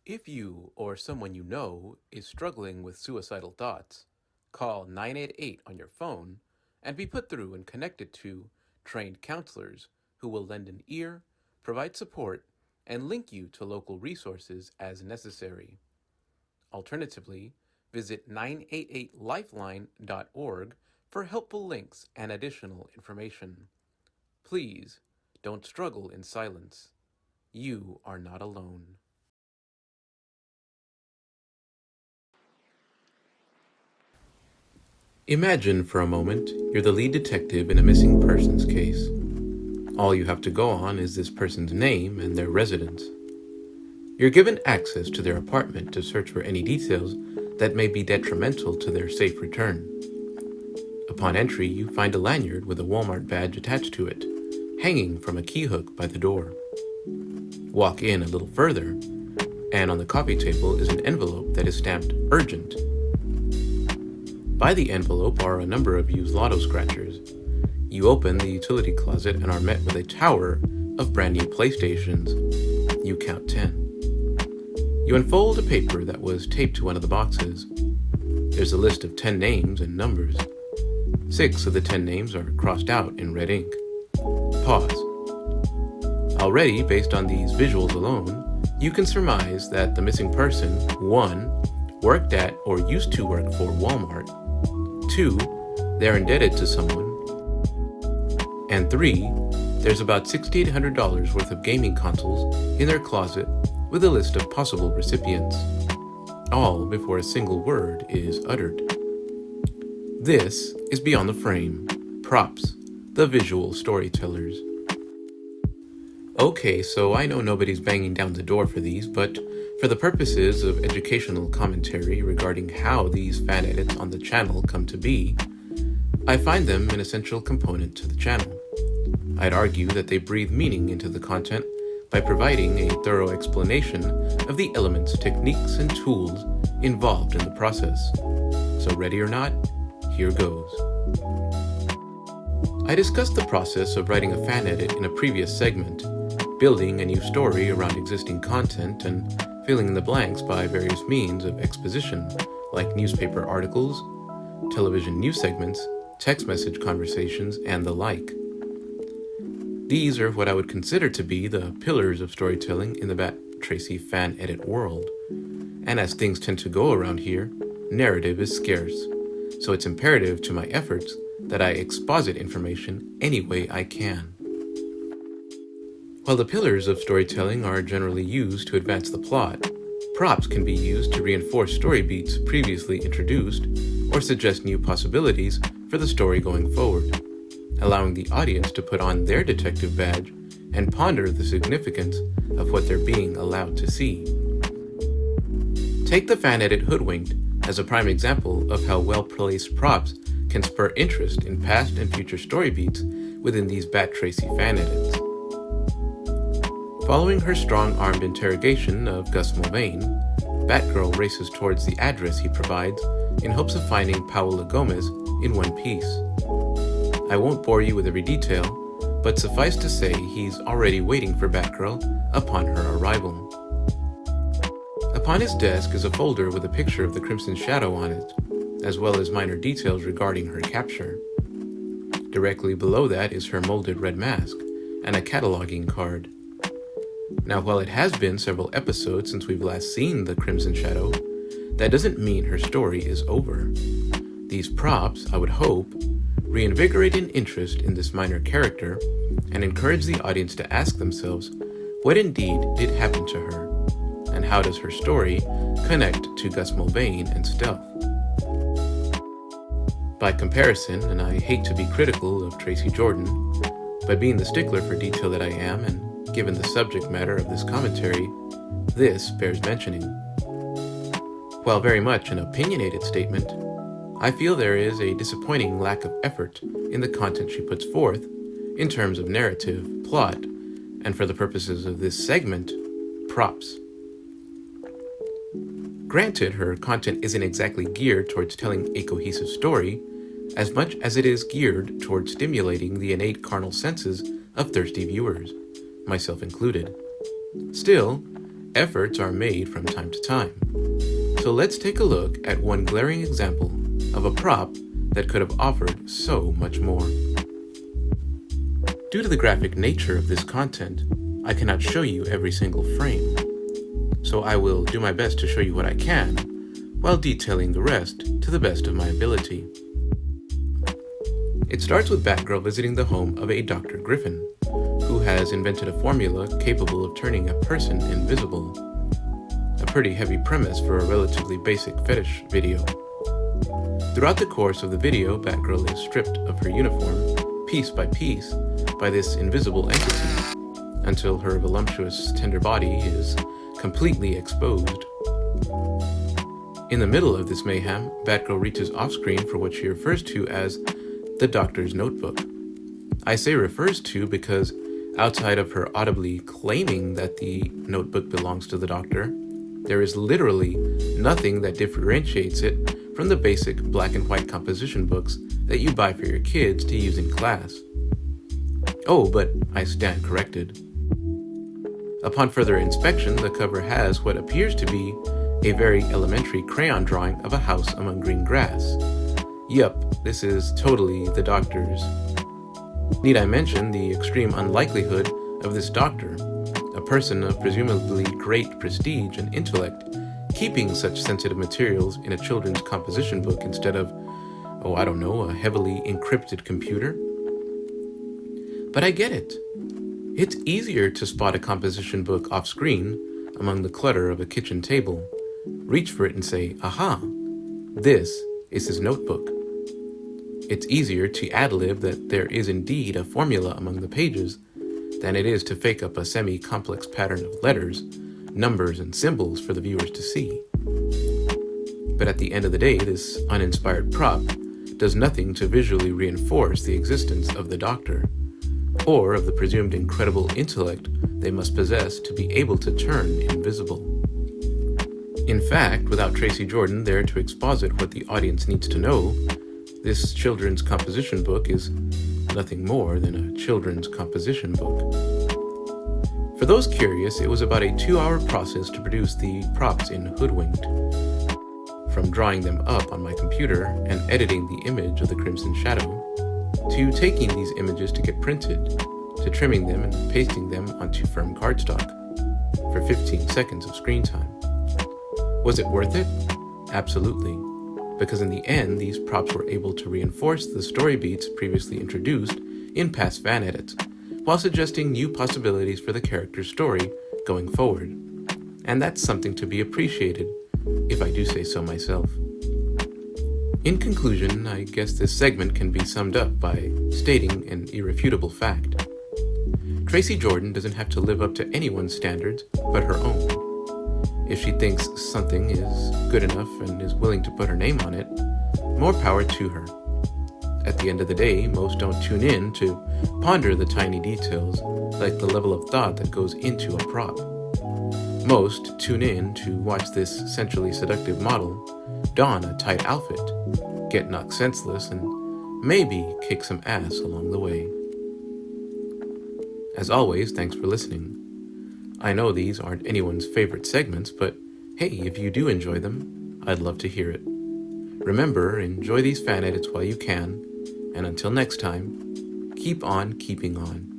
If you or someone you know is struggling with suicidal thoughts, call 988 on your phone and be put through and connected to trained counselors who will lend an ear, provide support, and link you to local resources as necessary. Alternatively, visit 988lifeline.org for helpful links and additional information. Please don't struggle in silence. You are not alone. Imagine for a moment you're the lead detective in a missing persons case. All you have to go on is this person's name and their residence. You're given access to their apartment to search for any details that may be detrimental to their safe return. Upon entry, you find a lanyard with a Walmart badge attached to it, hanging from a key hook by the door. Walk in a little further, and on the coffee table is an envelope that is stamped urgent. By the envelope are a number of used lotto scratchers. You open the utility closet and are met with a tower of brand new PlayStations. You count 10. You unfold a paper that was taped to one of the boxes. There's a list of 10 names and numbers. 6 of the 10 names are crossed out in red ink. Pause. Already, based on these visuals alone, you can surmise that the missing person, 1, worked at or used to work for Walmart. 2, they're indebted to someone. And 3, there's about $6,800 worth of gaming consoles in their closet with a list of possible recipients, all before a single word is uttered. This is Beyond the Frame, Props, the Visual Storytellers. Okay, so I know nobody's banging down the door for these, but for the purposes of educational commentary regarding how these fan edits on the channel come to be, I find them an essential component to the channel. I'd argue that they breathe meaning into the content by providing a thorough explanation of the elements, techniques, and tools involved in the process. So ready or not, here goes. I discussed the process of writing a fan edit in a previous segment, building a new story around existing content and filling in the blanks by various means of exposition, like newspaper articles, television news segments, text message conversations, and the like. These are what I would consider to be the pillars of storytelling in the Bat Tracy fan edit world. And as things tend to go around here, narrative is scarce, so it's imperative to my efforts that I exposit information any way I can. While the pillars of storytelling are generally used to advance the plot, props can be used to reinforce story beats previously introduced or suggest new possibilities for the story going forward, allowing the audience to put on their detective badge and ponder the significance of what they're being allowed to see. Take the fan edit Hoodwinked as a prime example of how well-placed props can spur interest in past and future story beats within these Bat Tracy fan edits. Following her strong-armed interrogation of Gus Mulvane, Batgirl races towards the address he provides in hopes of finding Paola Gomez in one piece. I won't bore you with every detail, but suffice to say he's already waiting for Batgirl upon her arrival. Upon his desk is a folder with a picture of the Crimson Shadow on it, as well as minor details regarding her capture. Directly below that is her molded red mask and a cataloging card. Now, while it has been several episodes since we've last seen the Crimson Shadow, that doesn't mean her story is over. These props, I would hope, reinvigorate an interest in this minor character and encourage the audience to ask themselves what indeed did happen to her, and how does her story connect to Gus Mulvane and Stealth. By comparison, and I hate to be critical of Tracy Jordan, but being the stickler for detail that I am, and given the subject matter of this commentary, this bears mentioning. While very much an opinionated statement, I feel there is a disappointing lack of effort in the content she puts forth in terms of narrative, plot, and for the purposes of this segment, props. Granted, her content isn't exactly geared towards telling a cohesive story, as much as it is geared towards stimulating the innate carnal senses of thirsty viewers, myself included. Still, efforts are made from time to time. So let's take a look at one glaring example of a prop that could have offered so much more. Due to the graphic nature of this content, I cannot show you every single frame. So I will do my best to show you what I can, while detailing the rest to the best of my ability. It starts with Batgirl visiting the home of a Dr. Griffin, who has invented a formula capable of turning a person invisible. A pretty heavy premise for a relatively basic fetish video. Throughout the course of the video, Batgirl is stripped of her uniform, piece by piece, by this invisible entity, until her voluptuous, tender body is completely exposed. In the middle of this mayhem, Batgirl reaches off-screen for what she refers to as the Doctor's notebook. I say refers to because outside of her audibly claiming that the notebook belongs to the Doctor, there is literally nothing that differentiates it from the basic black and white composition books that you buy for your kids to use in class. Oh, but I stand corrected. Upon further inspection, the cover has what appears to be a very elementary crayon drawing of a house among green grass. Yup, this is totally the Doctor's. Need I mention the extreme unlikelihood of this Doctor, a person of presumably great prestige and intellect, keeping such sensitive materials in a children's composition book instead of, a heavily encrypted computer? But I get it. It's easier to spot a composition book off-screen among the clutter of a kitchen table, reach for it and say, aha, this is his notebook. It's easier to ad-lib that there is indeed a formula among the pages than it is to fake up a semi-complex pattern of letters, numbers, and symbols for the viewers to see. But at the end of the day, this uninspired prop does nothing to visually reinforce the existence of the Doctor, or of the presumed incredible intellect they must possess to be able to turn invisible. In fact, without Tracy Jordan there to exposit what the audience needs to know, this children's composition book is nothing more than a children's composition book. For those curious, it was about a 2-hour process to produce the props in Hoodwinked. From drawing them up on my computer and editing the image of the Crimson Shadow, to taking these images to get printed, to trimming them and pasting them onto firm cardstock, for 15 seconds of screen time. Was it worth it? Absolutely. Because in the end, these props were able to reinforce the story beats previously introduced in past fan edits, while suggesting new possibilities for the character's story going forward. And that's something to be appreciated, if I do say so myself. In conclusion, I guess this segment can be summed up by stating an irrefutable fact. Tracy Jordan doesn't have to live up to anyone's standards but her own. If she thinks something is good enough and is willing to put her name on it, more power to her. At the end of the day, most don't tune in to ponder the tiny details like the level of thought that goes into a prop. Most tune in to watch this sensually seductive model don a tight outfit, get knocked senseless, and maybe kick some ass along the way. As always, thanks for listening. I know these aren't anyone's favorite segments, but hey, if you do enjoy them, I'd love to hear it. Remember, enjoy these fan edits while you can, and until next time, keep on keeping on.